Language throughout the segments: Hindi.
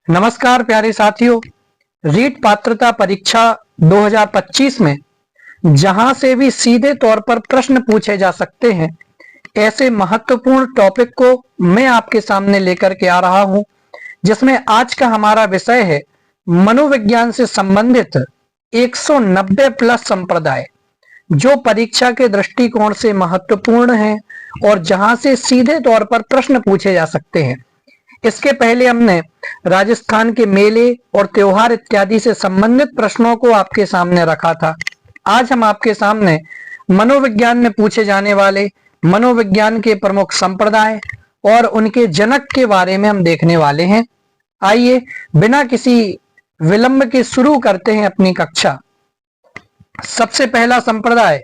नमस्कार प्यारे साथियों। रीट पात्रता परीक्षा 2025 में जहां से भी सीधे तौर पर प्रश्न पूछे जा सकते हैं, ऐसे महत्वपूर्ण टॉपिक को मैं आपके सामने लेकर के आ रहा हूं, जिसमें आज का हमारा विषय है मनोविज्ञान से संबंधित 190 प्लस संप्रदाय, जो परीक्षा के दृष्टिकोण से महत्वपूर्ण हैं और जहां से सीधे तौर पर प्रश्न पूछे जा सकते हैं। इसके पहले हमने राजस्थान के मेले और त्योहार इत्यादि से संबंधित प्रश्नों को आपके सामने रखा था। आज हम आपके सामने मनोविज्ञान में पूछे जाने वाले मनोविज्ञान के प्रमुख संप्रदाय और उनके जनक के बारे में हम देखने वाले हैं। आइए बिना किसी विलंब के शुरू करते हैं अपनी कक्षा। सबसे पहला संप्रदाय,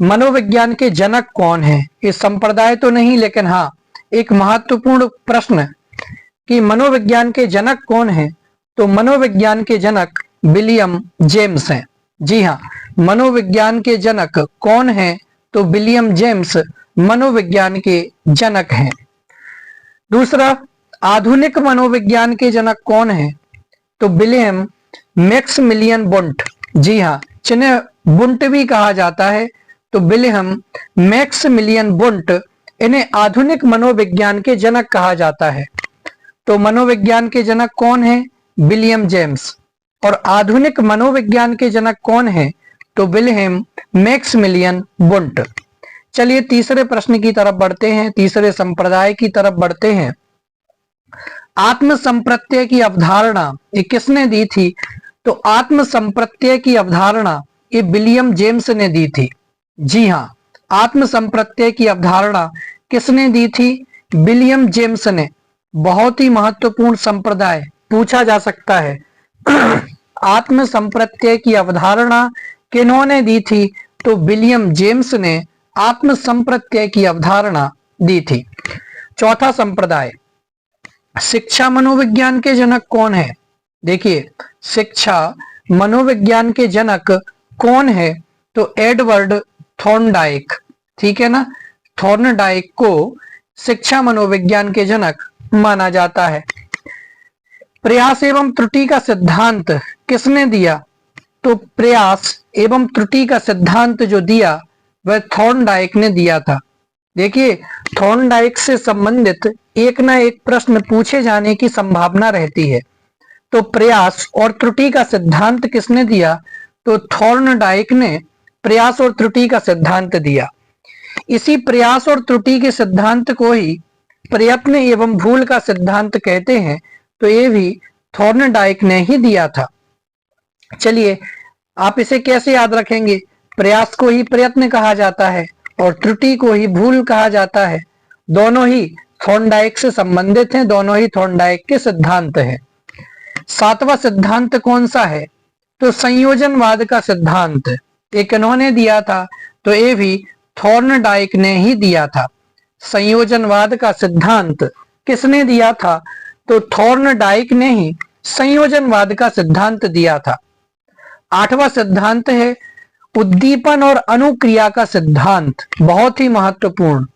मनोविज्ञान के जनक कौन है? इस संप्रदाय तो नहीं, लेकिन हाँ एक महत्वपूर्ण प्रश्न कि मनोविज्ञान के जनक कौन हैं? तो मनोविज्ञान के जनक विलियम जेम्स हैं। जी हाँ, मनोविज्ञान के जनक कौन हैं? तो विलियम जेम्स मनोविज्ञान के जनक हैं। दूसरा, आधुनिक मनोविज्ञान के जनक कौन हैं? तो विलियम मैक्समिलियन वुंट। जी हाँ, जिन्हें वुंट भी कहा जाता है, तो विलियम मैक्समिलियन वुंट, इन्हें आधुनिक मनोविज्ञान के जनक कहा जाता है। तो मनोविज्ञान के जनक कौन है? William James. और आधुनिक मनोविज्ञान के जनक कौन है? तो विलियम मैक्समिलियन वुंट। चलिए तीसरे प्रश्न की तरफ बढ़ते हैं, तीसरे संप्रदाय की तरफ बढ़ते हैं। आत्म संप्रत्यय की अवधारणा ये किसने दी थी? तो आत्म संप्रत्यय की अवधारणा ये विलियम जेम्स ने दी थी। जी हाँ, आत्म संप्रत्यय की अवधारणा किसने दी थी? विलियम जेम्स ने। बहुत ही महत्वपूर्ण संप्रदाय पूछा जा सकता है। आत्म संप्रत्यय की अवधारणा किन्होंने दी थी? तो विलियम जेम्स ने आत्म संप्रत्यय की अवधारणा दी थी। चौथा संप्रदाय, शिक्षा मनोविज्ञान के जनक कौन है? देखिए, शिक्षा मनोविज्ञान के जनक कौन है? तो एडवर्ड थॉर्नडाइक। ठीक है ना, थॉर्नडाइक को शिक्षा मनोविज्ञान के जनक माना जाता है। प्रयास एवं त्रुटि का सिद्धांत किसने दिया? तो प्रयास एवं त्रुटि का सिद्धांत जो दिया वह थॉर्नडाइक ने दिया था। देखिए, थॉर्नडाइक से संबंधित एक ना एक प्रश्न पूछे जाने की संभावना रहती है। तो प्रयास और त्रुटि का सिद्धांत किसने दिया? तो थॉर्नडाइक ने प्रयास और त्रुटि का सिद्धांत दिया। इसी प्रयास और त्रुटि के सिद्धांत को ही प्रयत्न एवं भूल का सिद्धांत कहते हैं। तो ये भी थॉर्नडाइक ने ही दिया था। चलिए, आप इसे कैसे याद रखेंगे? प्रयास को ही प्रयत्न कहा जाता है और त्रुटि को ही भूल कहा जाता है। दोनों ही थॉर्नडाइक से संबंधित हैं, दोनों ही थॉर्नडाइक के सिद्धांत हैं। सातवां सिद्धांत कौन सा है? तो संयोजनवाद का सिद्धांत। ये किन्होंने दिया था? तो ये भी थॉर्नडाइक ने ही दिया था। संयोजनवाद का सिद्धांत किसने दिया था? तो थॉर्नडाइक ने ही संयोजनवाद का सिद्धांत दिया था। आठवां सिद्धांत है उद्दीपन और अनुक्रिया का सिद्धांत। बहुत ही महत्वपूर्ण,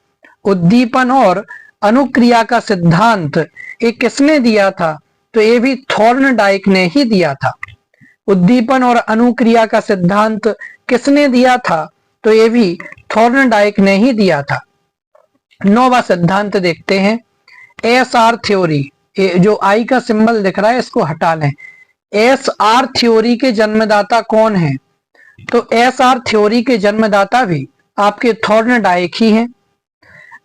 उद्दीपन और अनुक्रिया का सिद्धांत ये किसने दिया था? तो ये भी थॉर्नडाइक ने ही दिया था। उद्दीपन और अनुक्रिया का सिद्धांत किसने दिया था? तो ये भी थॉर्नडाइक ने ही दिया था। नौवां सिद्धांत देखते हैं, एस आर थ्योरी। जो आई का सिंबल दिख रहा है इसको हटा लें। एस आर थ्योरी के जन्मदाता कौन है? तो एस आर थ्योरी के जन्मदाता भी आपके थॉर्नडाइक ही हैं।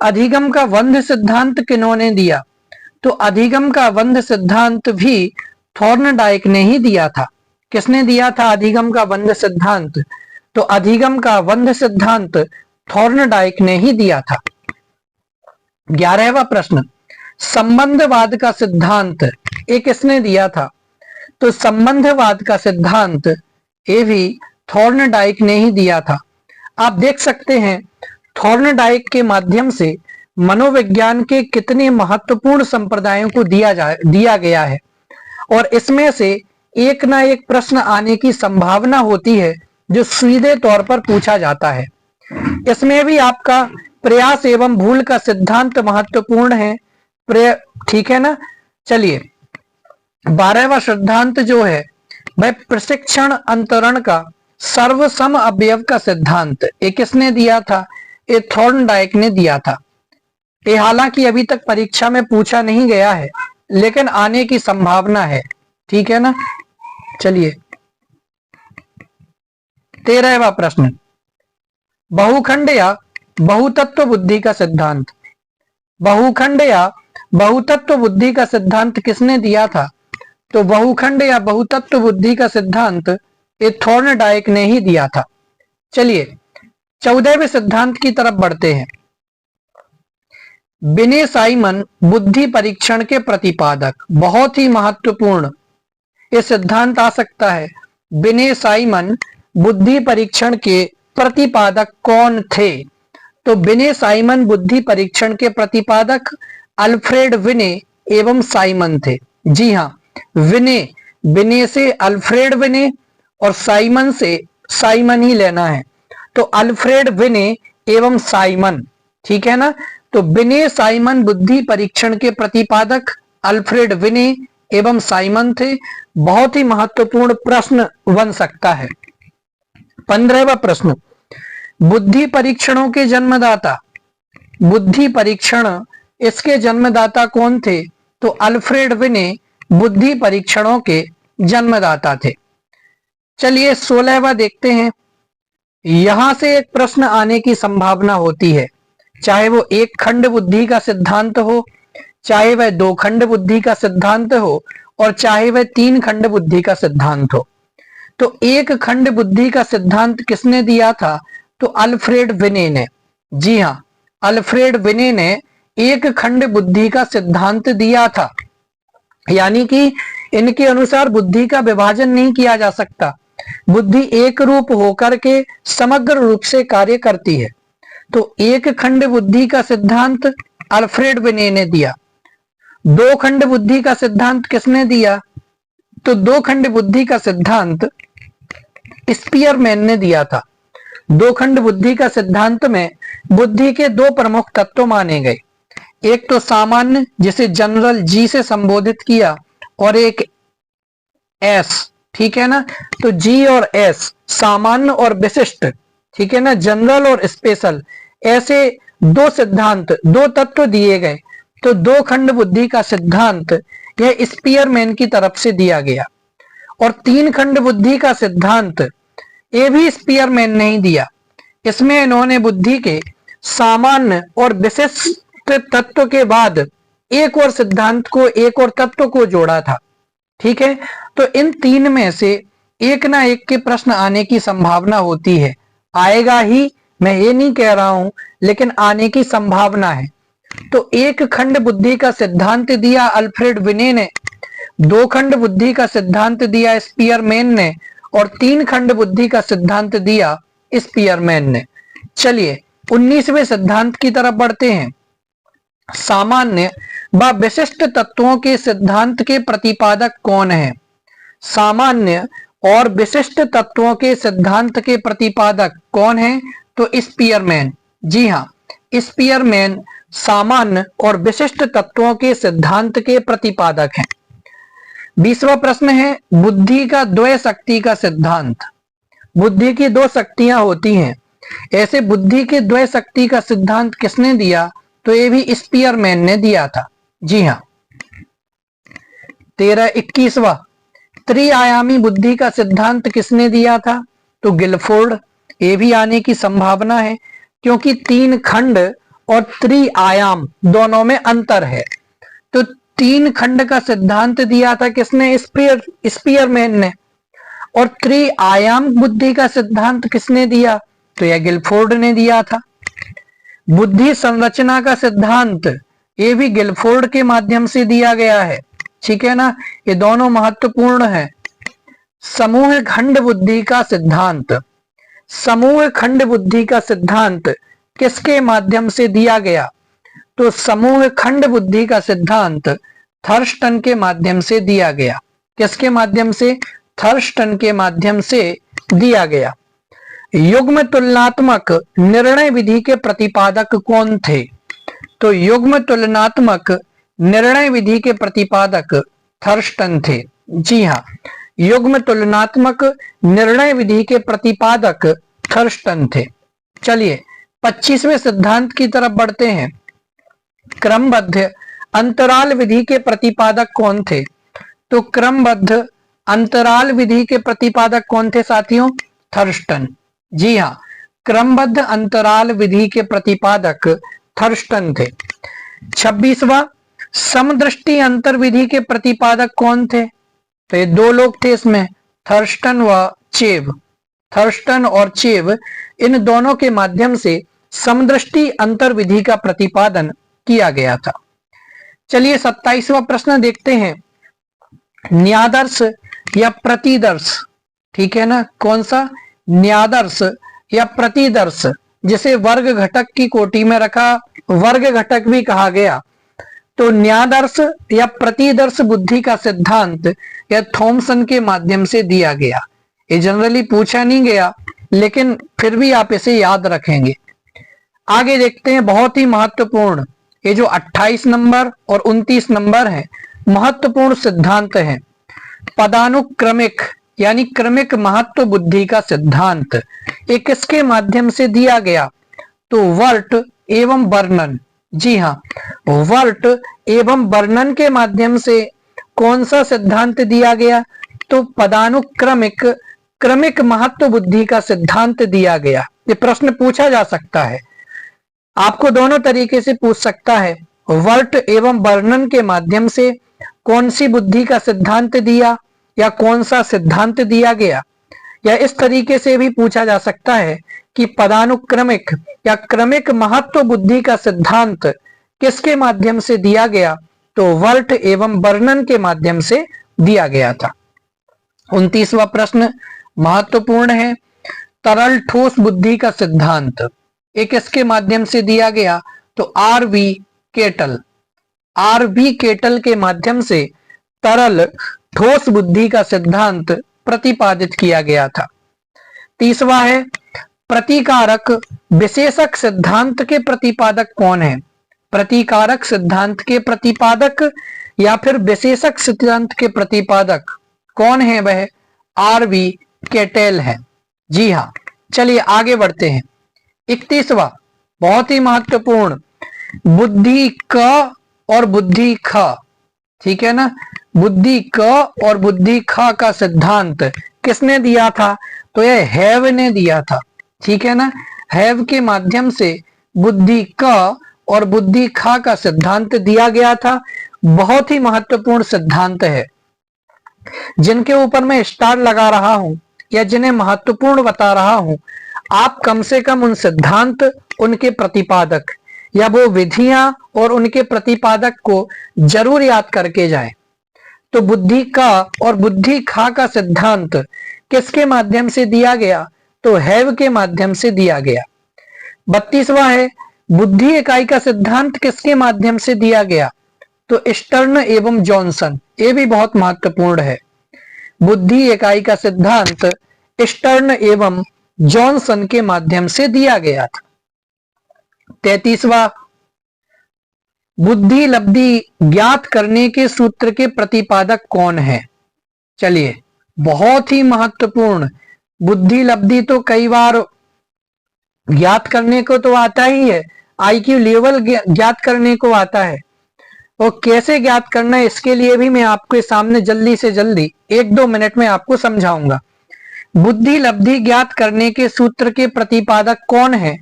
अधिगम का वंध सिद्धांत किन्होंने दिया? तो अधिगम का वंध सिद्धांत भी थॉर्नडाइक ने ही दिया था। किसने दिया था अधिगम का वंध सिद्धांत? तो अधिगम का वंध सिद्धांत थॉर्नडाइक ने ही दिया था। 11वां प्रश्न, संबंधवाद का सिद्धांत ये किसने दिया था? तो संबंधवाद का सिद्धांत ये भी थॉर्नडाइक ने ही दिया था। आप देख सकते हैं थॉर्नडाइक के माध्यम से मनोविज्ञान के कितने महत्वपूर्ण संप्रदायों को दिया गया है, और इसमें से एक ना एक प्रश्न आने की संभावना होती है जो सीधे तौर पर पूछा जाता है। इसमें भी आपका प्रयास एवं भूल का सिद्धांत महत्वपूर्ण है। ठीक है ना। चलिए 12वां सिद्धांत जो है वह प्रशिक्षण अंतरण का सर्वसम अवयव का सिद्धांत, ये किसने दिया था? ये थॉर्नडाइक ने दिया था। ये हालांकि अभी तक परीक्षा में पूछा नहीं गया है, लेकिन आने की संभावना है। ठीक है ना। चलिए 13वां प्रश्न, बहुखंड या बहुतत्व बुद्धि का सिद्धांत। बहुखंड या बहुतत्व बुद्धि का सिद्धांत किसने दिया था? तो बहुखंड या बहुतत्व बुद्धि का सिद्धांत ये थॉर्नडाइक ने ही दिया था। चलिए 14वें सिद्धांत की तरफ बढ़ते हैं। बिने साइमन बुद्धि परीक्षण के प्रतिपादक, बहुत ही महत्वपूर्ण ये सिद्धांत आ सकता है। बिने साइमन बुद्धि परीक्षण के प्रतिपादक कौन थे? तो बिने साइमन बुद्धि परीक्षण के प्रतिपादक अल्फ्रेड विने एवं साइमन थे। जी हाँ, विने से अल्फ्रेड विने और साइमन से साइमन ही लेना है, तो अल्फ्रेड विने एवं साइमन। ठीक है ना। तो बिने साइमन बुद्धि परीक्षण के प्रतिपादक अल्फ्रेड विने एवं साइमन थे। बहुत ही महत्वपूर्ण प्रश्न बन सकता है। 15वां प्रश्न, बुद्धि परीक्षणों के जन्मदाता। बुद्धि परीक्षण इसके जन्मदाता कौन थे? तो अल्फ्रेड विने बुद्धि परीक्षणों के जन्मदाता थे। चलिए 16वां देखते हैं। यहां से एक प्रश्न आने की संभावना होती है, चाहे वो एक खंड बुद्धि का सिद्धांत हो, चाहे वह दो खंड बुद्धि का सिद्धांत हो, और चाहे वह तीन खंड बुद्धि का सिद्धांत हो। तो एक खंड बुद्धि का सिद्धांत किसने दिया था? तो अल्फ्रेड विने ने। जी हाँ, अल्फ्रेड विने ने एक खंड बुद्धि का सिद्धांत दिया था। यानी कि इनके अनुसार बुद्धि का विभाजन नहीं किया जा सकता, बुद्धि एक रूप होकर के समग्र रूप से कार्य करती है। तो एक खंड बुद्धि का सिद्धांत अल्फ्रेड विने ने दिया। दो खंड बुद्धि का सिद्धांत किसने दिया? तो दो खंड बुद्धि का सिद्धांत स्पीयरमैन ने दिया था। दो खंड बुद्धि का सिद्धांत में बुद्धि के दो प्रमुख तत्व माने गए, एक तो सामान्य जिसे जनरल जी से संबोधित किया, और एक एस। ठीक है ना। तो जी और एस, सामान्य और विशिष्ट। ठीक है ना, जनरल और स्पेशल, ऐसे दो सिद्धांत, दो तत्व दिए गए। तो दो खंड बुद्धि का सिद्धांत यह स्पीयरमैन की तरफ से दिया गया। और तीन खंड बुद्धि का सिद्धांत ये भी स्पीयरमैन ने ही दिया। इसमें इन्होंने बुद्धि के सामान्य और विशिष्ट तत्व के बाद एक और सिद्धांत को, एक और तत्व को जोड़ा था। ठीक है। तो इन तीन में से एक ना एक के प्रश्न आने की संभावना होती है। आएगा ही, मैं ये नहीं कह रहा हूं, लेकिन आने की संभावना है। तो एक खंड बुद्धि का सिद्धांत दिया अल्फ्रेड विने ने, दो खंड बुद्धि का सिद्धांत दिया स्पीयरमैन ने, और तीन खंड बुद्धि का सिद्धांत दिया स्पीयरमैन ने। चलिए 19वें सिद्धांत की तरफ बढ़ते हैं। सामान्य व विशिष्ट तत्वों के सिद्धांत के प्रतिपादक कौन है? सामान्य और विशिष्ट तत्वों के सिद्धांत के प्रतिपादक कौन है? तो स्पीयरमैन। जी हाँ, स्पीयरमैन सामान्य और विशिष्ट तत्वों के सिद्धांत के प्रतिपादक हैं। 20वां प्रश्न है, बुद्धि का द्वय शक्ति का सिद्धांत। बुद्धि की दो शक्तियां होती हैं, ऐसे बुद्धि के द्वय शक्ति का सिद्धांत किसने दिया? तो ये भी स्पीयरमैन ने दिया था। जी हाँ। 21वां, त्रिआयामी बुद्धि का सिद्धांत किसने दिया था? तो गिलफोर्ड। ये भी आने की संभावना है, क्योंकि तीन खंड और त्रिआयाम दोनों में अंतर है। तो तीन खंड का सिद्धांत दिया था किसने? स्पीयरमैन ने। और त्रिआयाम बुद्धि का सिद्धांत किसने दिया? तो यह गिलफोर्ड ने दिया था। बुद्धि संरचना का सिद्धांत ये भी गिलफोर्ड के माध्यम से दिया गया है। ठीक है ना, ये दोनों महत्वपूर्ण है। समूह खंड बुद्धि का सिद्धांत, समूह खंड बुद्धि का सिद्धांत किसके माध्यम से दिया गया? तो समूह खंड बुद्धि का सिद्धांत थर्स्टन के माध्यम से दिया गया। किसके माध्यम से? थर्स्टन के माध्यम से दिया गया। युग्म तुलनात्मक निर्णय विधि के प्रतिपादक कौन थे? तो युग्म तुलनात्मक निर्णय विधि के प्रतिपादक थर्स्टन थे। जी हाँ, युग्म तुलनात्मक निर्णय विधि के प्रतिपादक थर्स्टन थे। चलिए 25वें सिद्धांत की तरफ बढ़ते हैं। क्रमबद्ध अंतराल विधि के प्रतिपादक कौन थे? तो क्रमबद्ध अंतराल विधि के प्रतिपादक कौन थे साथियों? थर्स्टन। जी हाँ, क्रमबद्ध अंतराल विधि के प्रतिपादक थर्स्टन थे। 26वां समदृष्टि अंतर विधि के प्रतिपादक कौन थे? तो ये दो लोग थे इसमें, थर्स्टन व चेव। थर्स्टन और चेव, इन दोनों के माध्यम से समदृष्टि अंतर विधि का प्रतिपादन किया गया था। चलिए 27वां प्रश्न देखते हैं। न्यादर्श या प्रतिदर्श, ठीक है ना, कौन सा? न्यादर्श या प्रतिदर्श, जिसे वर्ग घटक की कोटि में रखा वर्ग घटक भी कहा गया। तो न्यादर्श या प्रतिदर्श बुद्धि का सिद्धांत या थॉमसन के माध्यम से दिया गया। ये जनरली पूछा नहीं गया, लेकिन फिर भी आप इसे याद रखेंगे। आगे देखते हैं, बहुत ही महत्वपूर्ण, ये जो 28 नंबर और 29 नंबर है, महत्वपूर्ण सिद्धांत है। पदानुक्रमिक यानी क्रमिक महत्व बुद्धि का सिद्धांत, ये किसके माध्यम से दिया गया? तो वर्ट एवं बर्नन। जी हाँ, वर्ट एवं बर्नन के माध्यम से कौन सा सिद्धांत दिया गया? तो पदानुक्रमिक क्रमिक महत्व बुद्धि का सिद्धांत दिया गया। ये प्रश्न पूछा जा सकता है, आपको दोनों तरीके से पूछ सकता है। वर्ट एवं बर्नन के माध्यम से कौन सी बुद्धि का सिद्धांत दिया या कौन सा सिद्धांत दिया गया, या इस तरीके से भी पूछा जा सकता है कि पदानुक्रमिक या क्रमिक महत्व बुद्धि का सिद्धांत किसके माध्यम से दिया गया? तो वर्ट एवं बर्नन के माध्यम से दिया गया था। 29वां प्रश्न महत्वपूर्ण है। तरल ठोस बुद्धि का सिद्धांत एक किसके माध्यम से दिया गया? तो आर.वी. केटल। आर.वी. केटल के माध्यम से तरल ठोस बुद्धि का सिद्धांत प्रतिपादित किया गया था। 30वां है, प्रतिकारक विशेषक सिद्धांत के प्रतिपादक कौन है? प्रतिकारक सिद्धांत के प्रतिपादक या फिर विशेषक सिद्धांत के प्रतिपादक कौन है? वह आर.वी. केटल है। जी हाँ, चलिए आगे बढ़ते हैं। 31वां बहुत ही महत्वपूर्ण, बुद्धि क और बुद्धि ख, ठीक है ना, बुद्धि क और बुद्धि ख का सिद्धांत किसने दिया था? तो यह हैव ने दिया था, ठीक है ना। हैव के माध्यम से बुद्धि क और बुद्धि ख का सिद्धांत दिया गया था। बहुत ही महत्वपूर्ण सिद्धांत है, जिनके ऊपर मैं स्टार लगा रहा हूं या जिन्हें महत्वपूर्ण बता रहा हूं, आप कम से कम उन सिद्धांत, उनके प्रतिपादक या वो विधियां और उनके प्रतिपादक को जरूर याद करके जाएं। तो बुद्धि का और बुद्धि खा का सिद्धांत किसके माध्यम से दिया गया? तो हैव के माध्यम से दिया गया। 32वां है, बुद्धि इकाई का सिद्धांत किसके माध्यम से दिया गया? तो स्टर्न एवं जॉनसन। ये भी बहुत महत्वपूर्ण है। बुद्धि इकाई का सिद्धांत स्टर्न एवं जॉनसन के माध्यम से दिया गया था। 33वां, बुद्धि लब्धि ज्ञात करने के सूत्र के प्रतिपादक कौन है? चलिए, बहुत ही महत्वपूर्ण, बुद्धि लब्धि तो कई बार ज्ञात करने को तो आता ही है, आईक्यू लेवल ज्ञात करने को आता है, और कैसे ज्ञात करना है इसके लिए भी मैं आपके सामने जल्दी से जल्दी 1-2 मिनट में आपको समझाऊंगा। बुद्धि लब्धि ज्ञात करने के सूत्र के प्रतिपादक कौन है?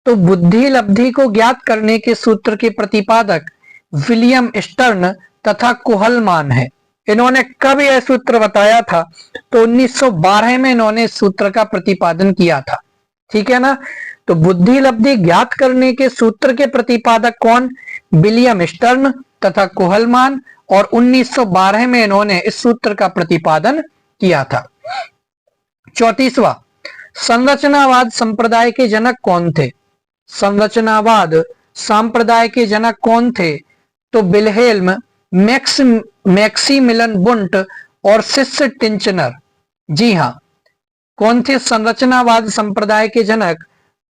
तो बुद्धि लब्धि को ज्ञात करने के सूत्र के प्रतिपादक विलियम स्टर्न तथा कोहलमान है। इन्होंने कब यह सूत्र बताया था? तो 1912 में इन्होंने सूत्र का प्रतिपादन किया था, ठीक है ना। तो बुद्धि लब्धि ज्ञात करने के सूत्र के प्रतिपादक कौन? विलियम स्टर्न तथा कोहलमान, और 1912 में इन्होंने इस सूत्र का प्रतिपादन किया था। 34वां, संरचनावाद संप्रदाय के जनक कौन थे? संरचनावाद संप्रदाय के जनक कौन थे? तो विल्हेल्म मैक्सिमिलियन वुंट और शिष्य टिंचनर। जी हाँ, कौन थे संरचनावाद संप्रदाय के जनक?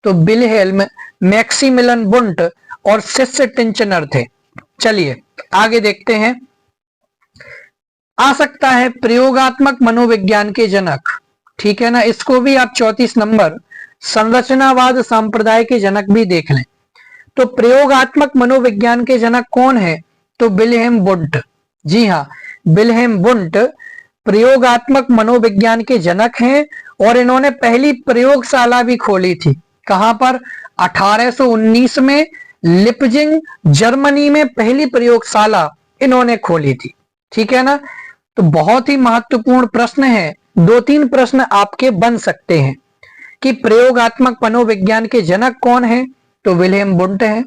तो विल्हेल्म मैक्सिमिलियन वुंट और शिष्य टिंचनर थे। चलिए आगे देखते हैं। आ सकता है प्रयोगात्मक मनोविज्ञान के जनक, ठीक है ना, इसको भी आप 34 नंबर संरचनावाद संप्रदाय के जनक भी देख लें। तो प्रयोगात्मक मनोविज्ञान के जनक कौन है? तो विल्हेम वुंट। जी हाँ, विल्हेम वुंट प्रयोगात्मक मनोविज्ञान के जनक हैं और इन्होंने पहली प्रयोगशाला भी खोली थी। कहां पर? 1819 में लिपजिंग जर्मनी में पहली प्रयोगशाला इन्होंने खोली थी, ठीक है ना। तो बहुत ही महत्वपूर्ण प्रश्न है, 2-3 प्रश्न आपके बन सकते हैं कि प्रयोगात्मक मनोविज्ञान के जनक कौन है? तो विल्हेम वुंट है।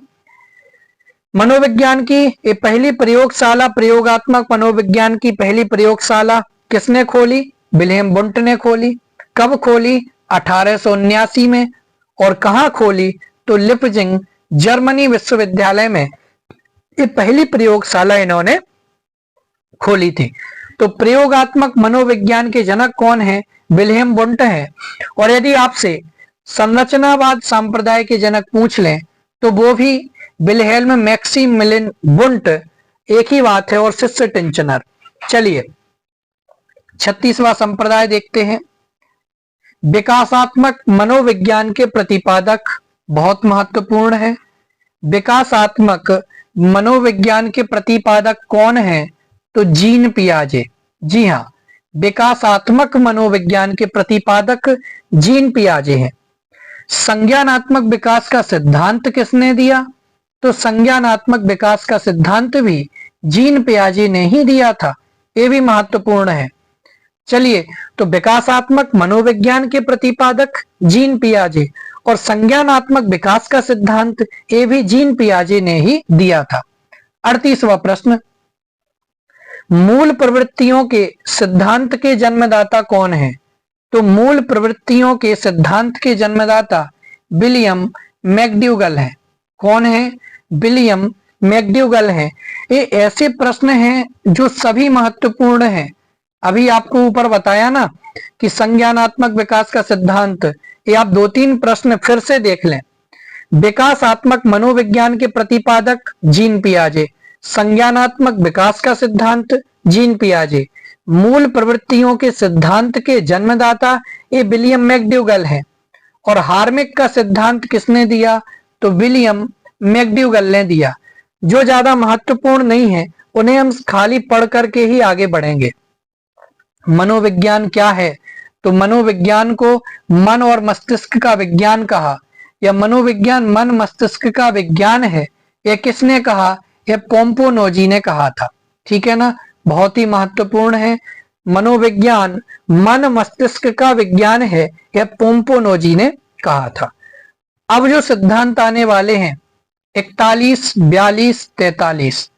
मनोविज्ञान की ये पहली प्रयोगशाला, प्रयोगात्मक मनोविज्ञान की पहली प्रयोगशाला किसने खोली? विल्हेम वुंट ने खोली। कब खोली? 1879 में। और कहां खोली? तो लिपजिंग जर्मनी विश्वविद्यालय में ये पहली प्रयोगशाला इन्होंने खोली थी। तो प्रयोगात्मक मनोविज्ञान के जनक कौन है? विल्हेम वुंट है। और यदि आपसे संरचनावाद संप्रदाय के जनक पूछ लें तो वो भी विल्हेल्म मैक्सिमिलियन वुंट, एक ही बात है, और शिष्य टिंचनर। चलिए 36वां संप्रदाय देखते हैं। विकासात्मक मनोविज्ञान के प्रतिपादक, बहुत महत्वपूर्ण है। विकासात्मक मनोविज्ञान के प्रतिपादक कौन है? तो जीन पियाजे। जी हाँ, विकासात्मक मनोविज्ञान के प्रतिपादक जीन पियाजे हैं। संज्ञानात्मक विकास का सिद्धांत किसने दिया? तो संज्ञानात्मक विकास का सिद्धांत भी जीन पियाजे ने ही दिया था, ये भी महत्वपूर्ण है। चलिए, तो विकासात्मक मनोविज्ञान के प्रतिपादक जीन पियाजे और संज्ञानात्मक विकास का सिद्धांत ये भी जीन पियाजे ने ही दिया था। 38वां प्रश्न, मूल प्रवृत्तियों के सिद्धांत के जन्मदाता कौन है? तो मूल प्रवृत्तियों के सिद्धांत के जन्मदाता विलियम मैक्ड्यूगल है। कौन है? विलियम मैक्ड्यूगल है। ये ऐसे प्रश्न हैं जो सभी महत्वपूर्ण हैं। अभी आपको ऊपर बताया ना कि संज्ञानात्मक विकास का सिद्धांत, ये आप 2-3 प्रश्न फिर से देख लें। विकासात्मक मनोविज्ञान के प्रतिपादक जीन पियाजे, संज्ञानात्मक विकास का सिद्धांत जीन पियाजे, मूल प्रवृत्तियों के सिद्धांत के जन्मदाता ये विलियम मैक्ड्यूगल है। और हार्मिक का सिद्धांत किसने दिया? तो विलियम मैक्ड्यूगल ने दिया। जो ज्यादा महत्वपूर्ण नहीं है उन्हें हम खाली पढ़ करके ही आगे बढ़ेंगे। मनोविज्ञान क्या है? तो मनोविज्ञान को मन और मस्तिष्क का विज्ञान कहा, या मनोविज्ञान मन मस्तिष्क का विज्ञान है, यह किसने कहा? यह पोम्पोनोजी ने कहा था, ठीक है ना। बहुत ही महत्वपूर्ण है, मनोविज्ञान मन मस्तिष्क का विज्ञान है, यह पोम्पोनोजी ने कहा था। अब जो सिद्धांत आने वाले हैं 41, 42, 43,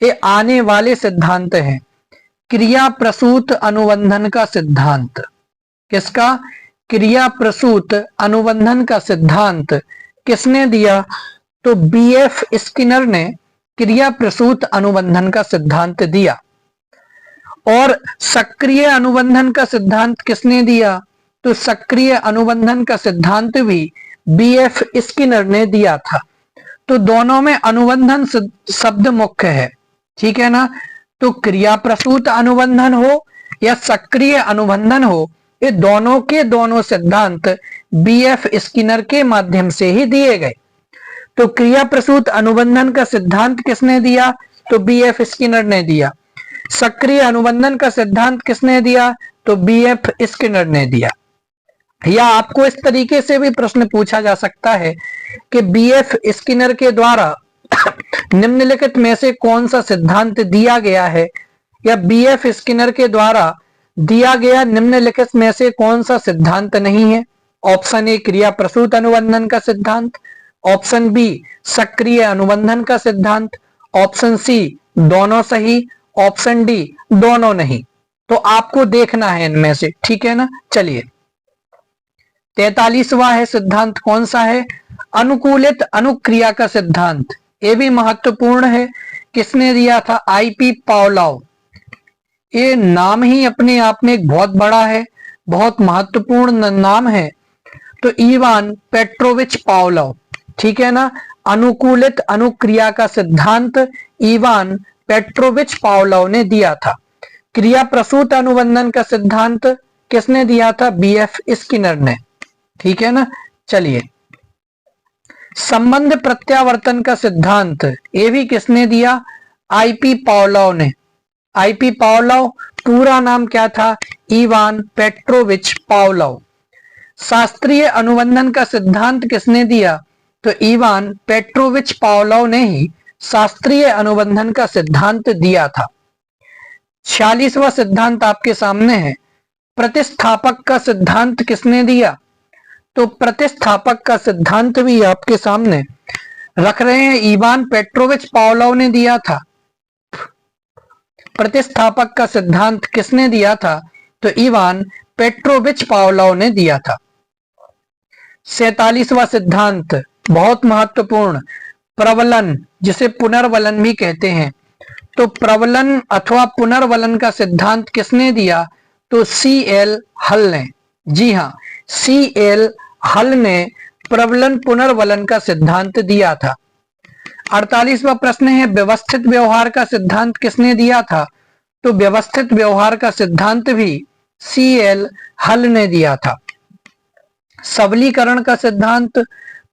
ये आने वाले सिद्धांत हैं। क्रिया प्रसूत अनुबंधन का सिद्धांत, किसका? क्रिया प्रसूत अनुबंधन का सिद्धांत किसने दिया? तो बीएफ स्किनर ने क्रिया प्रसूत अनुबंधन का सिद्धांत दिया। और सक्रिय अनुबंधन का सिद्धांत किसने दिया? तो सक्रिय अनुबंधन का सिद्धांत भी बीएफ स्किनर ने दिया था। तो दोनों में अनुबंधन शब्द मुख्य है, ठीक है ना। तो क्रिया प्रसूत अनुबंधन हो या सक्रिय अनुबंधन हो, ये दोनों के दोनों सिद्धांत बीएफ स्किनर के माध्यम से ही दिए गए। तो क्रिया प्रसूत अनुबंधन का सिद्धांत किसने दिया? तो बीएफ स्किनर ने दिया। सक्रिय अनुबंधन का सिद्धांत किसने दिया? तो बीएफ स्किनर ने दिया। या आपको इस तरीके से भी प्रश्न पूछा जा सकता है कि बीएफ स्किनर के द्वारा निम्नलिखित में से कौन सा सिद्धांत दिया गया है, या बीएफ स्किनर के द्वारा दिया गया निम्नलिखित में से कौन सा सिद्धांत नहीं है? ऑप्शन ए क्रिया प्रसूत अनुबंधन का सिद्धांत, ऑप्शन बी सक्रिय अनुबंधन का सिद्धांत, ऑप्शन सी दोनों सही, ऑप्शन डी दोनों नहीं। तो आपको देखना है इनमें से, ठीक है ना। चलिए 43वां है सिद्धांत, कौन सा है? अनुकूलित अनुक्रिया का सिद्धांत। ये भी महत्वपूर्ण है, किसने दिया था? IP Pavlov. ये नाम ही अपने आप में एक बहुत बड़ा है, बहुत महत्वपूर्ण नाम है। तो इवान पेट्रोविच पावलोव, ठीक है ना। अनुकूलित अनुक्रिया का सिद्धांत इवान पेट्रोविच पावलोव ने दिया था। क्रिया प्रसूत अनुबंधन का सिद्धांत किसने दिया था? बीएफ स्किनर ने। ठीक है ना। चलिए, संबंध प्रत्यावर्तन का सिद्धांत ये भी किसने दिया? आईपी पावलोव ने। आईपी पावलोव, पूरा नाम क्या था? Ivan Petrovich Pavlov. शास्त्रीय अनुबंधन का सिद्धांत किसने दिया? तो इवान पेट्रोविच पावलोव ने ही शास्त्रीय अनुबंधन का सिद्धांत दिया था। 46वां सिद्धांत आपके सामने है। प्रतिस्थापक का सिद्धांत किसने दिया? तो प्रतिस्थापक का सिद्धांत भी आपके सामने रख रहे हैं, इवान पेट्रोविच पावलोव ने दिया था। प्रतिस्थापक का सिद्धांत किसने दिया था? तो इवान पेट्रोविच पावलोव ने दिया था। 47वां सिद्धांत बहुत महत्वपूर्ण, प्रवलन, जिसे पुनर्वलन भी कहते हैं। तो प्रवलन अथवा पुनर्वलन का सिद्धांत किसने दिया? तो सीएल हल ने। जी हाँ, सीएल हल ने प्रवलन पुनर्वलन का सिद्धांत दिया था। 48वां प्रश्न है, व्यवस्थित व्यवहार का सिद्धांत किसने दिया था? तो व्यवस्थित व्यवहार का सिद्धांत भी सीएल हल ने दिया था। सबलीकरण का सिद्धांत,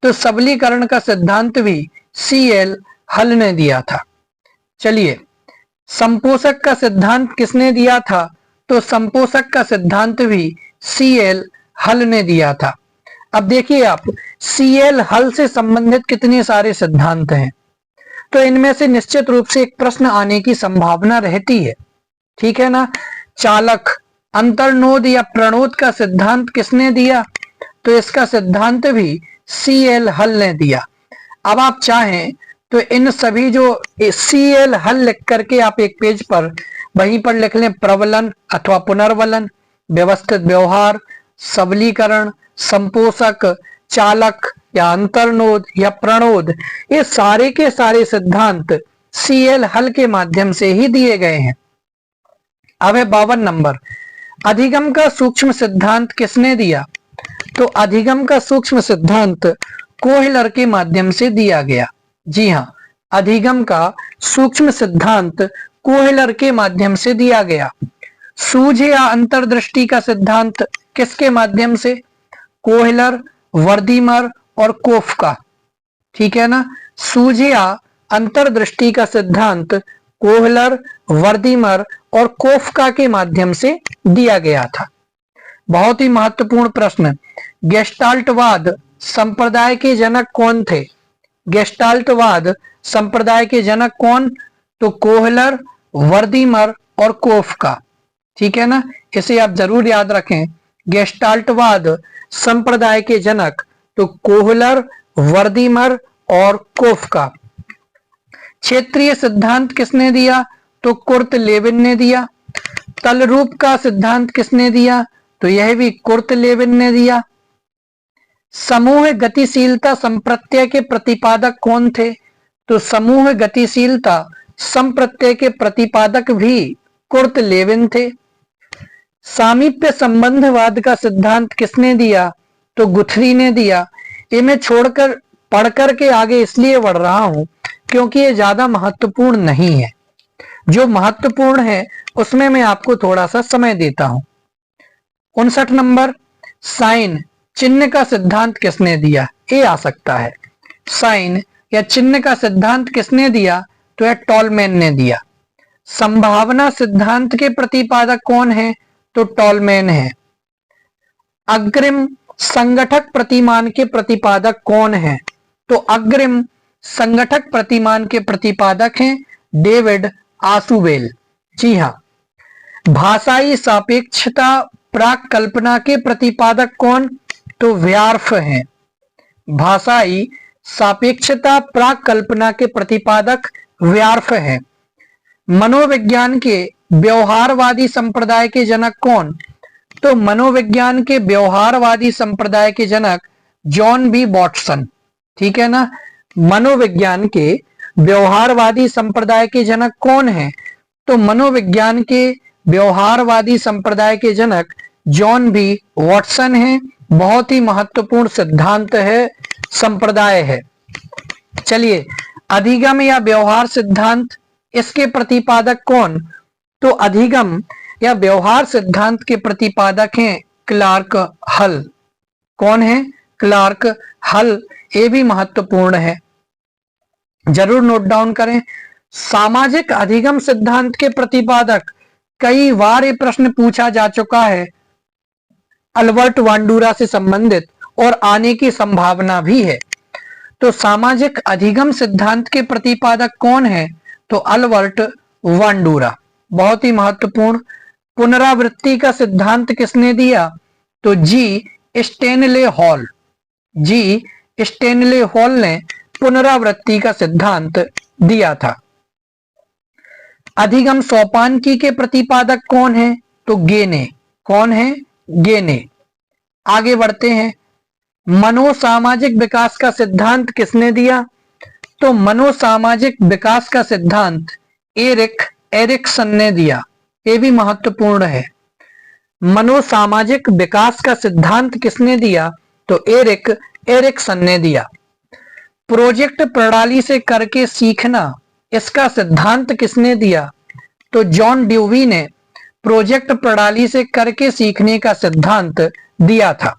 तो सबलीकरण का सिद्धांत भी सीएल हल ने दिया था। चलिए, संपोषक का सिद्धांत किसने दिया था? तो संपोषक का सिद्धांत भी सीएल हल ने दिया था। अब देखिए आप, सीएल हल से संबंधित कितने सारे सिद्धांत हैं, तो इनमें से निश्चित रूप से एक प्रश्न आने की संभावना रहती है। ठीक है ना। चालक, अंतर्नोद या प्रणोद का सिद्धांत किसने दिया? तो इसका सिद्धांत भी सीएल हल ने दिया। अब आप चाहें तो इन सभी जो सीएल हल लिख करके आप एक पेज पर वहीं पर लिख लें, प्रवलन अथवा पुनर्वलन, व्यवस्थित व्यवहार, सबलीकरण, संपोषक, चालक या अंतर्नोद या प्रणोद, ये सारे के सारे सिद्धांत सीएल हल के माध्यम से ही दिए गए हैं। अब है 52 नंबर, अधिगम का सूक्ष्म सिद्धांत किसने दिया? तो अधिगम का सूक्ष्म सिद्धांत कोहलर के माध्यम से दिया गया। जी हाँ, अधिगम का सूक्ष्म सिद्धांत कोहलर के माध्यम से दिया गया। सूझ या अंतर्दृष्टि का सिद्धांत किसके माध्यम से? कोहलर, वर्दीमर और कोफ्का। ठीक है ना। सूझ या अंतर्दृष्टि का सिद्धांत कोहलर, वर्दीमर और कोफ्का के माध्यम से दिया गया था। बहुत ही महत्वपूर्ण प्रश्न, गेस्टाल्टवाद संप्रदाय के जनक कौन थे? गेस्टाल्टवाद संप्रदाय के जनक कौन? तो कोहलर, वर्दीमर और कोफ्का। ठीक है ना, इसे आप जरूर याद रखें। गेस्टाल्टवाद संप्रदाय के जनक तो कोहलर, वर्दीमर और कोफ्का। क्षेत्रीय सिद्धांत किसने दिया? तो कुर्ट लेविन ने दिया। तल रूप का सिद्धांत किसने दिया? तो यह भी कुर्ट लेविन ने दिया। समूह गतिशीलता संप्रत्यय के प्रतिपादक कौन थे? तो समूह गतिशीलता संप्रत्यय के प्रतिपादक भी कुर्ट लेविन थे। सामीप्य संबंधवाद का सिद्धांत किसने दिया? तो गुथरी ने दिया। ये मैं छोड़कर पढ़कर के आगे इसलिए बढ़ रहा हूं क्योंकि ये ज्यादा महत्वपूर्ण नहीं है। जो महत्वपूर्ण है उसमें मैं आपको थोड़ा सा समय देता हूं। 59 नंबर, साइन चिन्ह का सिद्धांत किसने दिया? ये आ सकता है। साइन या चिन्ह का सिद्धांत किसने दिया? तो यह टॉलमैन ने दिया। संभावना सिद्धांत के प्रतिपादक कौन है? तो टॉलमैन है। अग्रिम संगठक प्रतिमान के प्रतिपादक कौन है? तो अग्रिम संगठक प्रतिमान के प्रतिपादक हैं डेविड आसुवेल। जी हाँ। भाषाई सापेक्षता प्राक कल्पना के प्रतिपादक कौन? तो व्यार्फ हैं। भाषाई सापेक्षता प्राक कल्पना के प्रतिपादक व्यार्फ हैं। मनोविज्ञान के व्यवहारवादी संप्रदाय के जनक कौन? तो मनोविज्ञान के व्यवहारवादी संप्रदाय के जनक जॉन बी वॉटसन। ठीक है ना। मनोविज्ञान के व्यवहारवादी संप्रदाय के जनक कौन है? तो मनोविज्ञान के व्यवहारवादी संप्रदाय के जनक जॉन बी वॉटसन है। बहुत ही महत्वपूर्ण सिद्धांत है, संप्रदाय है। चलिए, अधिगम या व्यवहार सिद्धांत, इसके प्रतिपादक कौन? तो तो अधिगम या व्यवहार सिद्धांत के प्रतिपादक हैं क्लार्क हल। कौन है? क्लार्क हल। ये भी महत्वपूर्ण है, जरूर नोट डाउन करें। सामाजिक अधिगम सिद्धांत के प्रतिपादक, कई बार ये प्रश्न पूछा जा चुका है, अल्बर्ट बांडुरा से संबंधित और आने की संभावना भी है। तो सामाजिक अधिगम सिद्धांत के प्रतिपादक कौन है? तो अल्बर्ट बांडुरा, बहुत ही महत्वपूर्ण। पुनरावृत्ति का सिद्धांत किसने दिया? तो जी स्टेनले हॉल। जी स्टेनले हॉल ने पुनरावृत्ति का सिद्धांत दिया था। अधिगम सोपानकी के प्रतिपादक कौन है? तो गेने। कौन है? गेने। आगे बढ़ते हैं। मनोसामाजिक विकास का सिद्धांत किसने दिया? तो मनोसामाजिक विकास का सिद्धांत एरिक एरिक्सन ने दिया। ये भी महत्वपूर्ण है। मनोसामाजिक विकास का सिद्धांत किसने दिया? तो एरिक एरिक्सन ने दिया। प्रोजेक्ट प्रणाली से करके सीखना, इसका सिद्धांत किसने दिया? तो जॉन ड्यूवी ने प्रोजेक्ट प्रणाली से करके सीखने का सिद्धांत दिया था।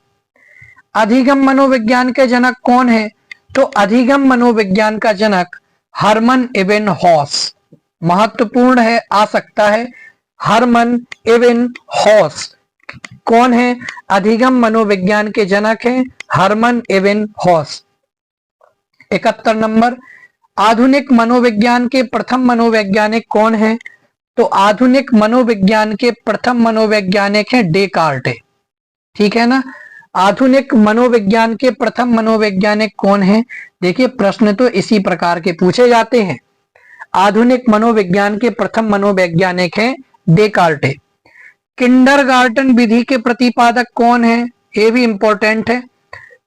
अधिगम मनोविज्ञान के जनक कौन है? तो अधिगम मनोविज्ञान का जनक हरमन एबिंगहॉस। महत्वपूर्ण है, आ सकता है। हरमन एबिंगहॉस कौन है? अधिगम मनोविज्ञान के जनक हैं हरमन एबिंगहॉस। 71 नंबर, आधुनिक मनोविज्ञान के प्रथम मनोवैज्ञानिक कौन है? तो आधुनिक मनोविज्ञान के प्रथम मनोवैज्ञानिक हैं डेकार्टे। ठीक है ना। आधुनिक मनोविज्ञान के प्रथम मनोवैज्ञानिक कौन है? देखिए प्रश्न तो इसी प्रकार के पूछे जाते हैं। आधुनिक मनोविज्ञान के प्रथम मनोवैज्ञानिक हैं डेकार्टे। किंडरगार्टन विधि के प्रतिपादक कौन है? ये भी इंपॉर्टेंट है।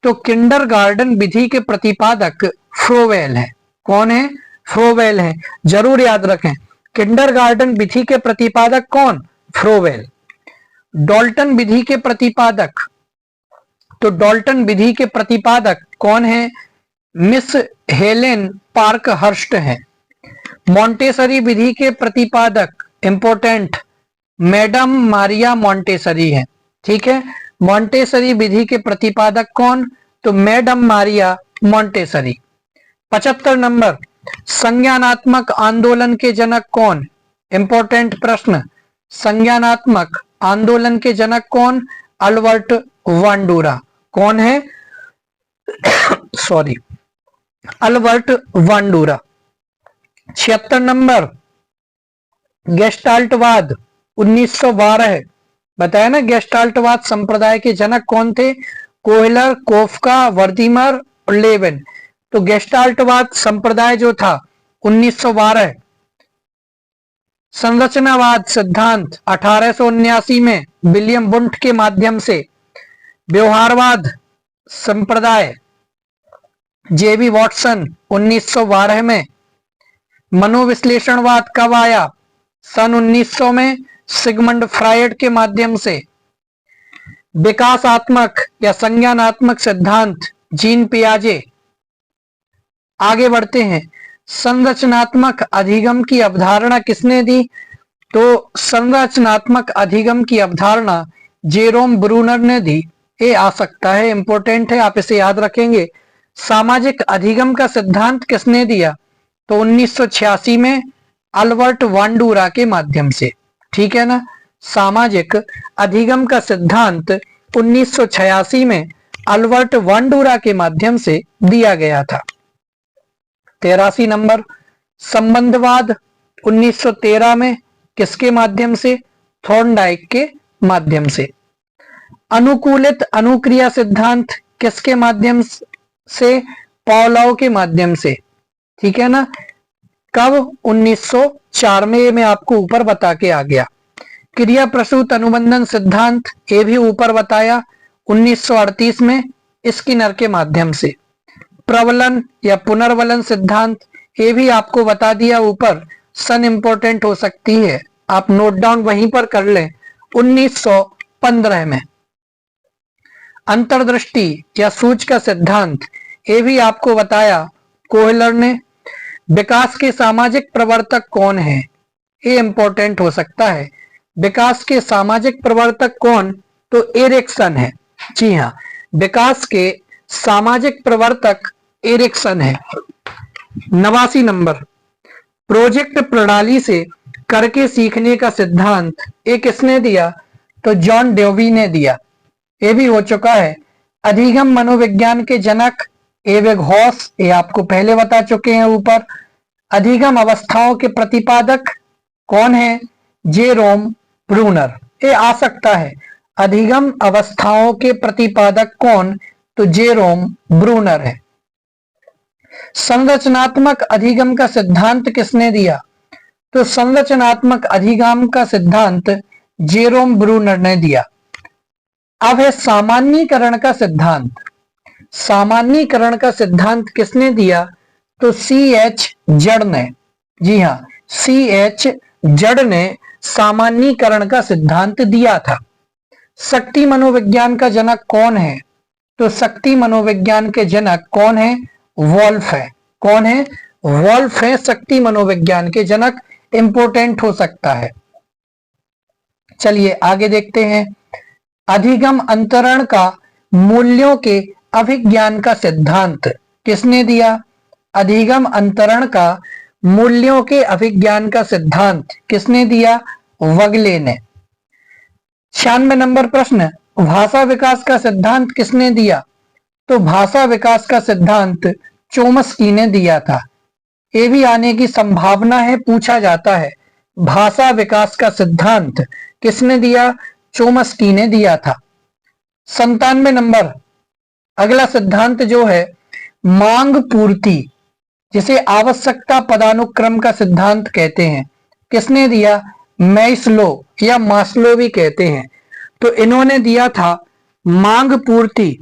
तो किंडरगार्टन विधि के प्रतिपादक फ्रोवेल है। कौन है? फ्रोवेल है, जरूर याद रखें। किंडरगार्टन विधि के प्रतिपादक कौन? फ्रोवेल। डॉल्टन विधि के प्रतिपादक, तो डॉल्टन विधि के प्रतिपादक कौन है? मिस हेलेन पार्कहर्स्ट है। मॉन्टेसरी विधि के प्रतिपादक, इंपॉर्टेंट, मैडम मारिया मॉन्टेसरी है। ठीक है। मॉन्टेसरी विधि के प्रतिपादक कौन? तो मैडम मारिया मॉन्टेसरी। 75 नंबर, संज्ञानात्मक आंदोलन के जनक कौन? इंपॉर्टेंट प्रश्न। संज्ञानात्मक आंदोलन के जनक कौन? अल्बर्ट बांडुरा। कौन है? Sorry, Albert बांडुरा। 76 नंबर, गेस्टाल्टवाद 1912। बताया ना, गेस्टाल्टवाद संप्रदाय के जनक कौन थे? कोहलर, कोफका, वर्दीमर और लेविन। तो गेस्टाल्टवाद संप्रदाय जो था 1912। संरचनावाद सिद्धांत 1879 में विलियम वुंट के माध्यम से। व्यवहारवाद संप्रदाय जेबी वॉटसन 1912 में। मनोविश्लेषणवाद कब आया? सन 1900 में सिगमंड फ्रायड के माध्यम से। विकासात्मक या संज्ञानात्मक सिद्धांत जीन पियाजे। आगे बढ़ते हैं। संरचनात्मक अधिगम की अवधारणा किसने दी? तो संरचनात्मक अधिगम की अवधारणा जेरोम ब्रूनर ने दी। ये आ सकता है, इंपॉर्टेंट है, आप इसे याद रखेंगे। सामाजिक अधिगम का सिद्धांत किसने दिया? तो 1986 में अल्बर्ट बांडुरा के माध्यम से। ठीक है ना। सामाजिक अधिगम का सिद्धांत 1986 में अल्बर्ट बांडुरा के माध्यम से दिया गया था। 83 नंबर, संबंधवाद 1913 में किसके माध्यम से? थॉर्नडाइक के माध्यम से। अनुकूलित अनुक्रिया सिद्धांत किसके माध्यम से? पॉलोव के माध्यम से। ठीक है ना। कब? 1904 में। ये मैं आपको ऊपर बता के आ गया। क्रिया प्रसूत अनुबंधन सिद्धांत, ये भी ऊपर बताया 1938 में स्किनर के माध्यम से। प्रबलन या पुनर्वलन सिद्धांत, ये भी आपको बता दिया ऊपर। सन इंपॉर्टेंट हो सकती है, आप नोट डाउन वहीं पर कर लें, 1915 में। अंतर्दृष्टि या सूच का सिद्धांत, ये भी आपको बताया कोहलर ने। विकास के सामाजिक प्रवर्तक कौन है? ये इंपॉर्टेंट हो सकता है। विकास के सामाजिक प्रवर्तक कौन? तो एरिक्सन है। जी हाँ, विकास के सामाजिक प्रवर्तक एरिक्सन है। 89 नंबर, प्रोजेक्ट प्रणाली से करके सीखने का सिद्धांत ये किसने दिया? तो जॉन डेवी ने दिया। ये भी हो चुका है। अधिगम मनोविज्ञान के जनक एबिंगहॉस, ये आपको पहले बता चुके हैं ऊपर। अधिगम अवस्थाओं के प्रतिपादक कौन है? Jerome Bruner. ये आ सकता है। अधिगम अवस्थाओं के प्रतिपादक कौन? तो जेरोम ब्रूनर है। संरचनात्मक अधिगम का सिद्धांत किसने दिया? तो संरचनात्मक अधिगम का सिद्धांत जेरोम ब्रूनर ने दिया। अब है सामान्यीकरण का सिद्धांत। सामान्यीकरण का सिद्धांत किसने दिया? तो C.H. जड़ ने। जी हाँ, C.H. जड़ ने सामान्यीकरण का सिद्धांत दिया था। शक्ति मनोविज्ञान का जनक कौन है? तो शक्ति मनोविज्ञान के जनक कौन है? वॉल्फ है। कौन है? वॉल्फ है शक्ति मनोविज्ञान के जनक। इंपोर्टेंट हो सकता है। चलिए आगे देखते हैं। अधिगम अंतरण का मूल्यों के अभिज्ञान का सिद्धांत किसने दिया? अधिगम अंतरण का मूल्यों के अभिज्ञान का सिद्धांत किसने दिया? वगले ने। 96 नंबर प्रश्न, भाषा विकास का सिद्धांत किसने दिया? तो भाषा विकास का सिद्धांत चोम्स्की ने दिया था। ये भी आने की संभावना है, पूछा जाता है। भाषा विकास का सिद्धांत किसने दिया? चोम्स्की ने दिया था। 97 नंबर, अगला सिद्धांत जो है मांग पूर्ति, जिसे आवश्यकता पदानुक्रम का सिद्धांत कहते हैं, किसने दिया? मैस्लो या मास्लो भी कहते हैं। तो इन्होंने दिया था मांग पूर्ति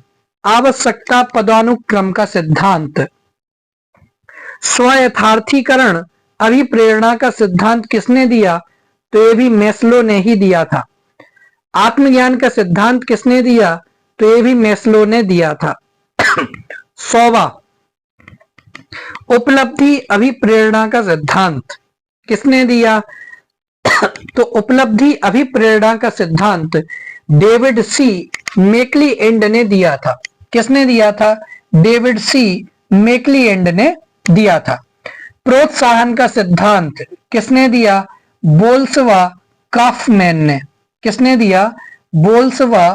आवश्यकता पदानुक्रम का सिद्धांत। स्वयथार्थीकरण अभिप्रेरणा का सिद्धांत किसने दिया? तो ये भी मैस्लो ने ही दिया था। आत्मज्ञान का सिद्धांत किसने दिया? तो ये भी मैस्लो ने दिया था। 100वां, उपलब्धि अभिप्रेरणा का सिद्धांत किसने दिया? तो उपलब्धि अभिप्रेरणा का सिद्धांत डेविड सी मैक्लीएंड ने दिया था। किसने दिया था? डेविड सी मैक्लीएंड ने दिया था। प्रोत्साहन का सिद्धांत किसने दिया? बोल्सवा काफमैन ने। किसने दिया? बोल्सवा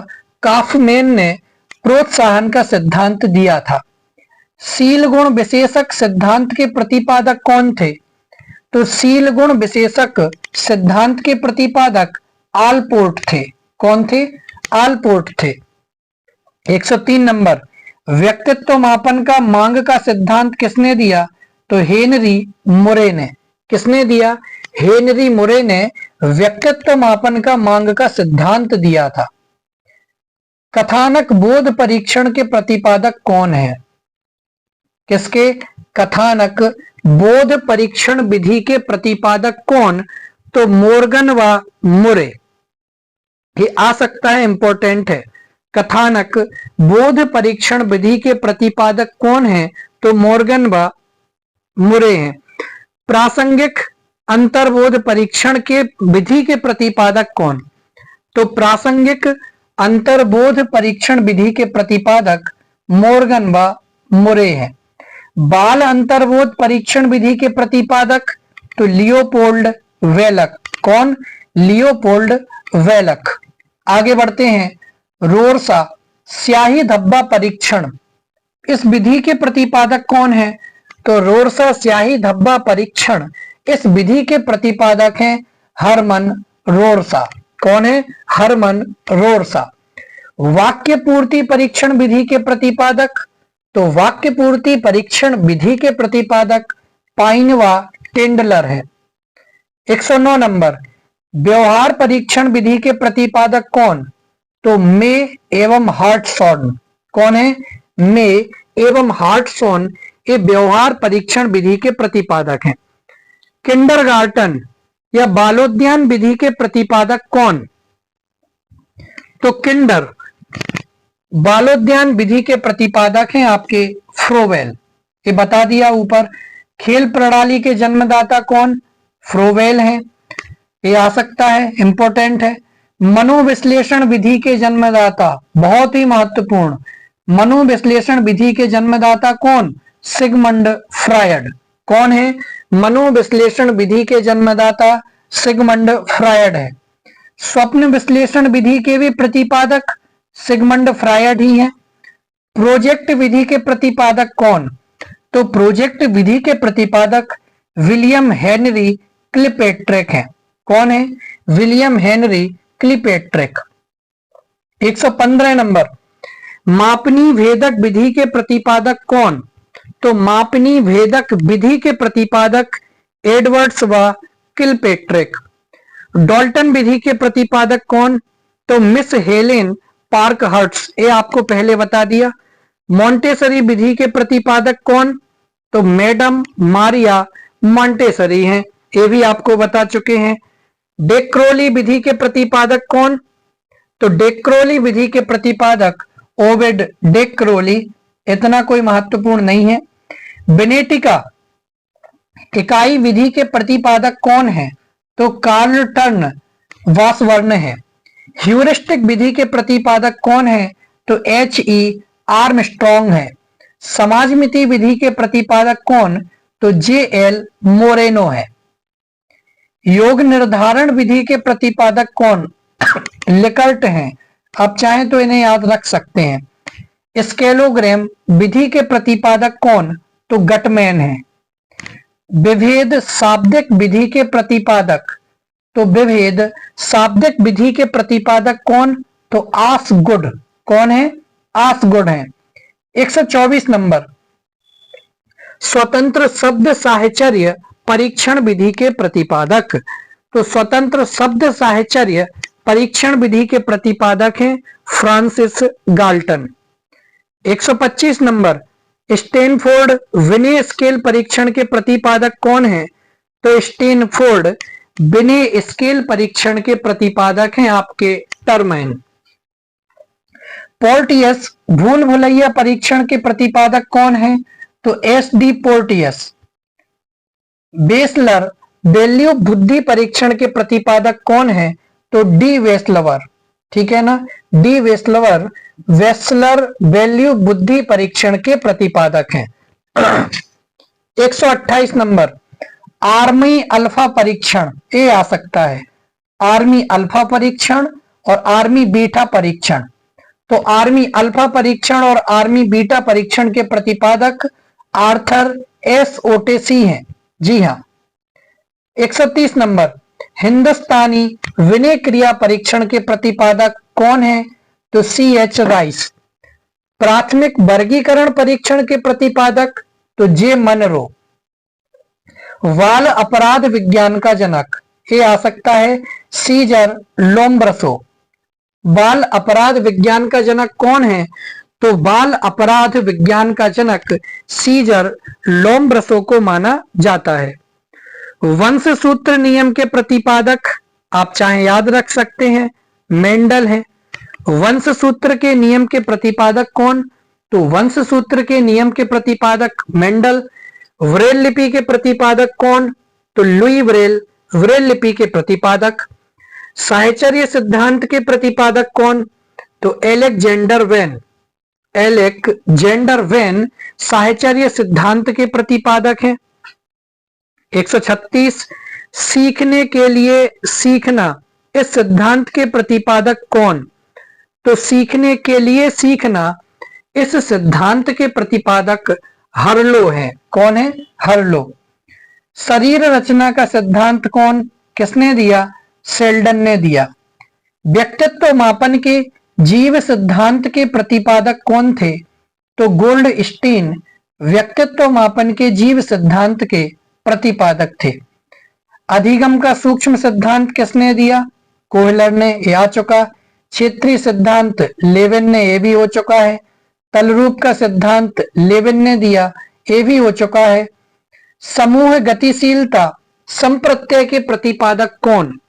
काफमैन ने प्रोत्साहन का सिद्धांत दिया था। शील गुण विशेषक सिद्धांत के प्रतिपादक कौन थे? तो शील गुण विशेषक सिद्धांत के प्रतिपादक आलपोर्ट थे। कौन थे? आलपोर्ट थे। 103 नंबर, व्यक्तित्व मापन का मांग का सिद्धांत किसने दिया? तो हेनरी मुरे ने। किसने दिया? हेनरी मुरे ने व्यक्तित्व मापन का मांग का सिद्धांत दिया था। कथानक बोध परीक्षण के प्रतिपादक कौन है? किसके? कथानक बोध परीक्षण विधि के प्रतिपादक कौन? तो मोर्गन व मुरे। ये आ सकता है, इंपॉर्टेंट है। कथानक बोध परीक्षण विधि के प्रतिपादक कौन है? तो मोर्गन व मुरे हैं। प्रासंगिक अंतर्बोध परीक्षण के विधि के प्रतिपादक कौन? तो प्रासंगिक अंतर्बोध परीक्षण विधि के प्रतिपादक मोर्गन व मुरे हैं। बाल अंतर्बोध परीक्षण विधि के प्रतिपादक तो लियोपोल्ड वेलक। कौन? लियोपोल्ड वेलक। आगे बढ़ते हैं। रोरसा स्याही धब्बा परीक्षण, इस विधि के प्रतिपादक कौन है? तो रोरसा स्याही धब्बा परीक्षण इस विधि के प्रतिपादक हैं हरमन रोरसा। कौन है? हरमन रोरसा। वाक्य पूर्ति परीक्षण विधि के प्रतिपादक तो वाक्य पूर्ति परीक्षण विधि के प्रतिपादक पाइनवा टेंडलर है। 109 नंबर, व्यवहार परीक्षण विधि के प्रतिपादक कौन? तो मे एवं हार्टसॉन। कौन है? मे एवं हार्टसॉन ये व्यवहार परीक्षण विधि के प्रतिपादक हैं। किंडरगार्टन या बालोद्यान विधि के प्रतिपादक कौन? तो किंडर बालोद्यान विधि के प्रतिपादक हैं आपके फ्रोवेल। ये बता दिया ऊपर। खेल प्रणाली के जन्मदाता कौन? फ्रोवेल हैं। ये आ सकता है, इंपॉर्टेंट है। मनोविश्लेषण विधि के जन्मदाता, बहुत ही महत्वपूर्ण, मनोविश्लेषण विधि के जन्मदाता कौन? Sigmund Freud. कौन है? मनोविश्लेषण विधि के जन्मदाता सिगमंड फ्रायड है। स्वप्न विश्लेषण विधि के भी प्रतिपादक सिगमंड फ्रायड ही हैं। प्रोजेक्ट विधि के प्रतिपादक कौन? तो प्रोजेक्ट विधि के प्रतिपादक विलियम हेनरी क्लिपेट्रिक हैं। कौन है? William Henry Kilpatrick. 115 नंबर, मापनी भेदक विधि के प्रतिपादक कौन? तो मापनी भेदक विधि के प्रतिपादक एडवर्ड्स व किलपेट्रिक। डॉल्टन विधि के प्रतिपादक कौन? तो मिस हेलेन पार्कहर्ट्स, ये आपको पहले बता दिया। मॉन्टेसरी विधि के प्रतिपादक कौन? तो मैडम मारिया मॉन्टेसरी हैं, ये भी आपको बता चुके हैं। डेक्रोली विधि के प्रतिपादक कौन? तो डेक्रोली विधि के प्रतिपादक ओविड डेक्रोली, इतना कोई महत्वपूर्ण नहीं है। बेनेटिका इकाई विधि के प्रतिपादक कौन है? तो कार्ल टर्न वासवर्न है। ह्यूरिस्टिक विधि के प्रतिपादक कौन है? तो H.E. आर्मस्ट्रॉन्ग है। समाजमिति विधि के प्रतिपादक कौन? तो J.L. मोरेनो है। योग निर्धारण विधि के प्रतिपादक कौन? लिकर्ट हैं, आप चाहें तो इन्हें याद रख सकते हैं। स्केलोग्राम विधि के प्रतिपादक कौन? तो गटमैन है। विभेद शाब्दिक विधि के प्रतिपादक, तो विभेद शाब्दिक विधि के प्रतिपादक कौन? तो आसगुड। कौन है? आसगुड है। 124 नंबर, स्वतंत्र शब्द साहचर्य परीक्षण विधि के प्रतिपादक, तो स्वतंत्र शब्द साहचर्य परीक्षण विधि के प्रतिपादक हैं फ्रांसिस गाल्टन। 125 नंबर, स्टैनफोर्ड विने स्केल परीक्षण के प्रतिपादक कौन है? तो स्टैनफोर्ड विने स्केल परीक्षण के प्रतिपादक हैं आपके टर्मैन। पोर्टियस भूल भुलैया परीक्षण के प्रतिपादक कौन है? तो S.D. पोर्टियस। वेस्लर वैल्यू बुद्धि परीक्षण के प्रतिपादक कौन है? तो D. वेस्लवर। ठीक है ना, D. वेस्लवर वेस्लर वैल्यू बुद्धि परीक्षण के प्रतिपादक हैं। 128 नंबर, आर्मी अल्फा परीक्षण, ये आ सकता है, आर्मी अल्फा परीक्षण और आर्मी बीटा परीक्षण। तो आर्मी अल्फा परीक्षण और आर्मी बीटा परीक्षण के प्रतिपादक आर्थर S. ओटेसी हैं। जी हाँ। 130 नंबर, हिंदुस्तानी विनय क्रिया परीक्षण के प्रतिपादक कौन है? तो C.H. राइस। प्राथमिक वर्गीकरण परीक्षण के प्रतिपादक तो J. मनरो। बाल अपराध विज्ञान का जनक, ये आ सकता है सीजर लोम्ब्रसो। बाल अपराध विज्ञान का जनक कौन है? तो बाल अपराध विज्ञान का जनक सीजर लोम्ब्रसो को माना जाता है। वंश सूत्र नियम के प्रतिपादक आप चाहे याद रख सकते हैं, मेंडल है। वंश सूत्र के नियम के प्रतिपादक कौन? तो वंश सूत्र के नियम के प्रतिपादक मेंडल। व्रेल लिपि के प्रतिपादक कौन? तो लुई व्रेल, व्रेल लिपि के प्रतिपादक। साहचर्य सिद्धांत के प्रतिपादक कौन? तो अलेक्जेंडर वेन, अलेक्जेंडर वेन साहचर्य सिद्धांत के प्रतिपादक हैं। 136, सीखने के लिए सीखना, इस सिद्धांत के प्रतिपादक कौन? तो सीखने के लिए सीखना, इस सिद्धांत के प्रतिपादक हर्लो है। कौन है? हर्लो। शरीर रचना का सिद्धांत कौन, किसने दिया? शेल्डन ने दिया। व्यक्तित्व मापन के जीव सिद्धांत के प्रतिपादक कौन थे? तो गोल्डस्टीन व्यक्तित्व मापन के जीव सिद्धांत के प्रतिपादक थे। अधिगम का सूक्ष्म सिद्धांत किसने दिया? कोहलर ने, ये आ चुका। क्षेत्रीय सिद्धांत लेविन ने, ये भी हो चुका है। तलरूप का सिद्धांत लेविन ने दिया, ये भी हो चुका है। समूह गतिशीलता संप्रत्यय के प्रतिपादक कौन?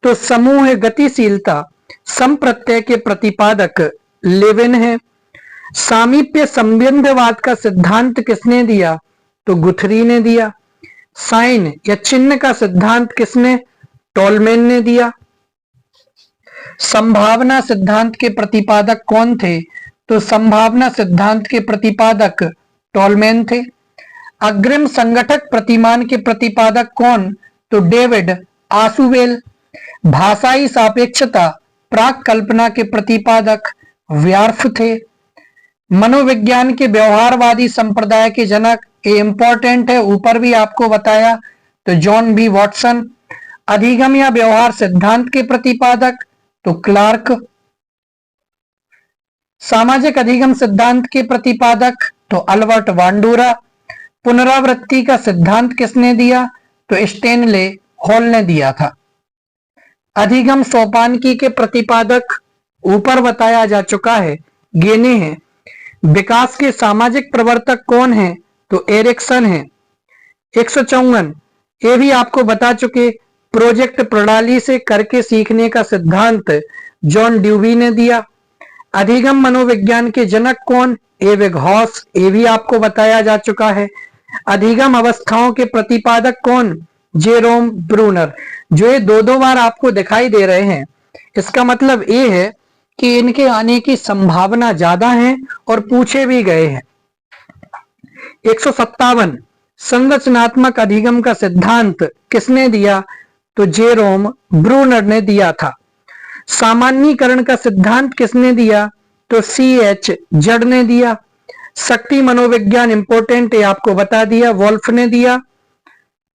तो समूह गतिशीलता संप्रत्यय के प्रतिपादक लेविन है। सामीप्य संबंधवाद का सिद्धांत किसने दिया? तो गुथरी ने दिया। साइन या चिन्ह का सिद्धांत किसने? टोलमेन ने दिया। संभावना सिद्धांत के प्रतिपादक कौन थे? तो संभावना सिद्धांत के प्रतिपादक टोलमेन थे। अग्रिम संगठक प्रतिमान के प्रतिपादक कौन? तो डेविड आसुवेल। भाषाई सापेक्षता प्राक कल्पना के प्रतिपादक व्यार्फ थे। मनोविज्ञान के व्यवहारवादी संप्रदाय के जनक, ये इंपॉर्टेंट है, ऊपर भी आपको बताया, तो जॉन बी वॉटसन। अधिगम या व्यवहार सिद्धांत के प्रतिपादक तो क्लार्क। सामाजिक अधिगम सिद्धांत के प्रतिपादक तो अल्बर्ट बांडूरा। पुनरावृत्ति का सिद्धांत किसने दिया? तो स्टेनले हॉल ने दिया था। अधिगम सोपानकी के प्रतिपादक ऊपर बताया जा चुका है, गेने हैं। विकास के सामाजिक प्रवर्तक कौन है? तो एरिक्सन है। 154 ये भी आपको बता चुके, प्रोजेक्ट प्रणाली से करके सीखने का सिद्धांत जॉन ड्यूवी ने दिया। अधिगम मनोविज्ञान के जनक कौन? एबिंगहॉस, ये भी आपको बताया जा चुका है। अधिगम अवस्थाओं के प्रतिपादक कौन? Jerome Bruner. जो ये दो बार आपको दिखाई दे रहे हैं, इसका मतलब ये है कि इनके आने की संभावना ज्यादा है और पूछे भी गए हैं। 157 संरचनात्मक अधिगम का सिद्धांत किसने दिया? तो जेरोम ब्रूनर ने दिया था। सामान्यीकरण का सिद्धांत किसने दिया? तो CH जड ने दिया। शक्ति मनोविज्ञान इंपोर्टेंट है, आपको बता दिया, वोल्फ ने दिया।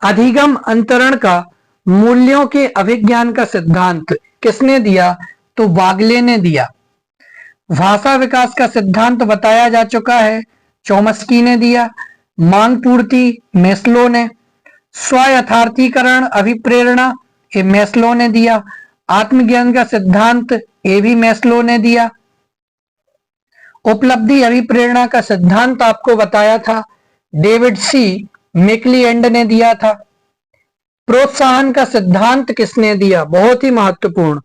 अधिगम अंतरण का मूल्यों के अभिज्ञान का सिद्धांत किसने दिया? तो वागले ने दिया। भाषा विकास का सिद्धांत बताया जा चुका है, चोम्स्की ने दिया। मांग पूर्ति मेस्लो ने। स्वयथार्थीकरण अभिप्रेरणा ये मेस्लो ने दिया। आत्मज्ञान का सिद्धांत ये भी मेस्लो ने दिया। उपलब्धि अभिप्रेरणा का सिद्धांत आपको बताया था, डेविड सी मैक्लिएंड ने दिया था। प्रोत्साहन का सिद्धांत किसने दिया? बहुत ही महत्वपूर्ण,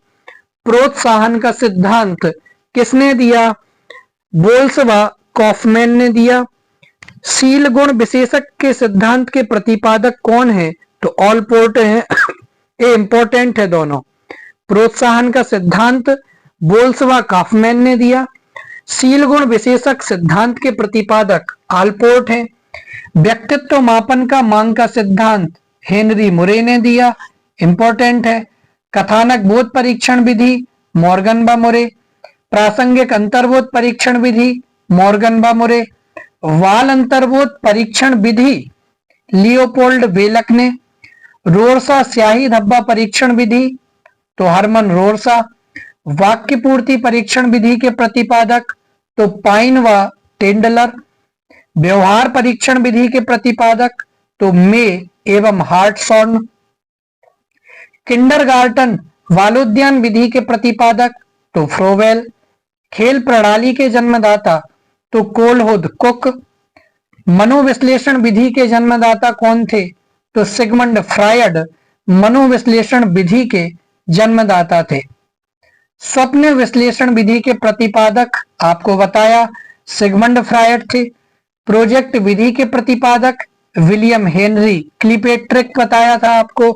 प्रोत्साहन का सिद्धांत किसने दिया? बोल्सबा कॉफमैन ने दिया। शील गुण विशेषक के सिद्धांत के प्रतिपादक कौन है? तो ऑलपोर्ट है। ये इंपॉर्टेंट है दोनों। प्रोत्साहन का सिद्धांत बोल्सबा कॉफमैन ने दिया। शील गुण विशेषक सिद्धांत के प्रतिपादक ऑलपोर्ट है। व्यक्तित्व मापन का मांग का सिद्धांत हेनरी मुरे ने दिया, इंपॉर्टेंट है। कथानक बोध परीक्षण विधि मॉर्गन बा मुरे। प्रासंगिक अंतर्बोध परीक्षण विधि मॉर्गन बा मुरे। वाल अंतर्बोध परीक्षण विधि लियोपोल्ड वेलक ने। रोरसा स्याही धब्बा परीक्षण विधि तो हरमन रोरसा। वाक्य पूर्ति परीक्षण विधि के प्रतिपादक तो पाइन व टेंडलर। व्यवहार परीक्षण विधि के प्रतिपादक तो मे एवं हार्टसॉर्न। किंडरगार्टन बालोद्यान विधि के प्रतिपादक तो फ्रोवेल। खेल प्रणाली के जन्मदाता तो कोलहोद कुक। मनोविश्लेषण विधि के जन्मदाता कौन थे? तो सिगमंड फ्रायड मनोविश्लेषण विधि के जन्मदाता थे। स्वप्न विश्लेषण विधि के प्रतिपादक आपको बताया सिगमंड फ्रायड थे। प्रोजेक्ट विधि के प्रतिपादक विलियम हेनरी क्लिपेट्रिक बताया था आपको।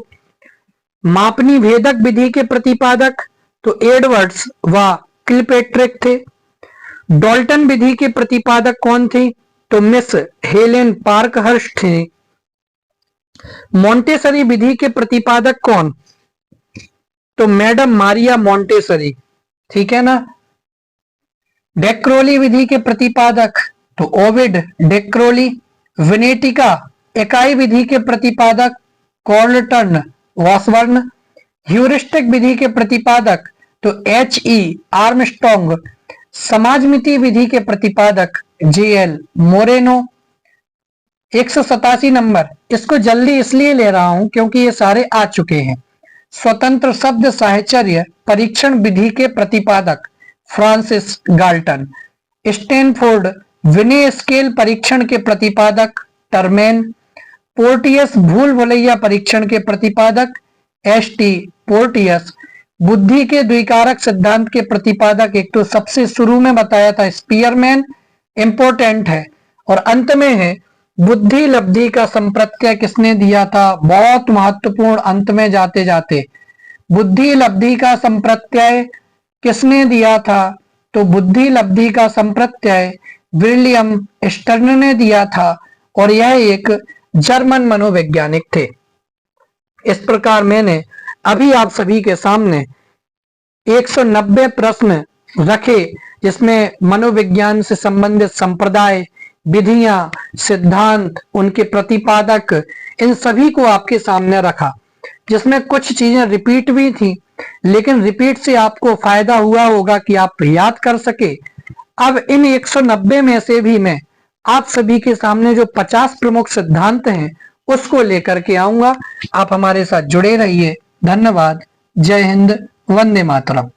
मापनी भेदक विधि के प्रतिपादक तो एडवर्ड्स व क्लिपेट्रिक थे। डॉल्टन विधि के प्रतिपादक कौन थे? तो मिस हेलेन पार्कहर्स्ट थे। मोंटेसरी विधि के प्रतिपादक कौन? तो मैडम मारिया मोंटेसरी, ठीक है ना। डेक्रोली विधि के प्रतिपादक तो ओविड डेक्रोली। विनेटिका इकाई विधि के प्रतिपादक कॉर्लटन वॉसबर्न। ह्यूरिस्टिक विधि के प्रतिपादक तो H.E. आर्मस्ट्रॉन्ग। समाजमिति विधि के प्रतिपादक J.L. मोरेनो। 187 नंबर, इसको जल्दी इसलिए ले रहा हूं क्योंकि ये सारे आ चुके हैं। स्वतंत्र शब्द साहचर्य परीक्षण विधि के प्रतिपादक फ्रांसिस गाल्टन। स्टैनफोर्ड विनय स्केल परीक्षण के प्रतिपादक टर्मेन। पोर्टियस भूल भुलैया परीक्षण के प्रतिपादक S.T. पोर्टियस। बुद्धि के द्विकारक सिद्धांत के प्रतिपादक एक तो सबसे शुरू में बताया था स्पीयरमैन, इंपॉर्टेंट है। और अंत में है बुद्धि लब्धि का संप्रत्यय किसने दिया था? बहुत महत्वपूर्ण, अंत में जाते जाते बुद्धि लब्धि का संप्रत्यय किसने दिया था? तो बुद्धि लब्धि का संप्रत्यय विलियम स्टर्न ने दिया था और यह एक जर्मन मनोवैज्ञानिक थे। इस प्रकार मैंने अभी आप सभी के सामने 190 प्रश्न रखे, जिसमें मनोविज्ञान से संबंधित संप्रदाय, विधियां, सिद्धांत, उनके प्रतिपादक, इन सभी को आपके सामने रखा, जिसमें कुछ चीजें रिपीट भी थी, लेकिन रिपीट से आपको फायदा हुआ होगा कि आप याद कर सके। अब इन 190 में से भी मैं आप सभी के सामने जो 50 प्रमुख सिद्धांत हैं उसको लेकर के आऊंगा। आप हमारे साथ जुड़े रहिए। धन्यवाद। जय हिंद। वंदे मातरम।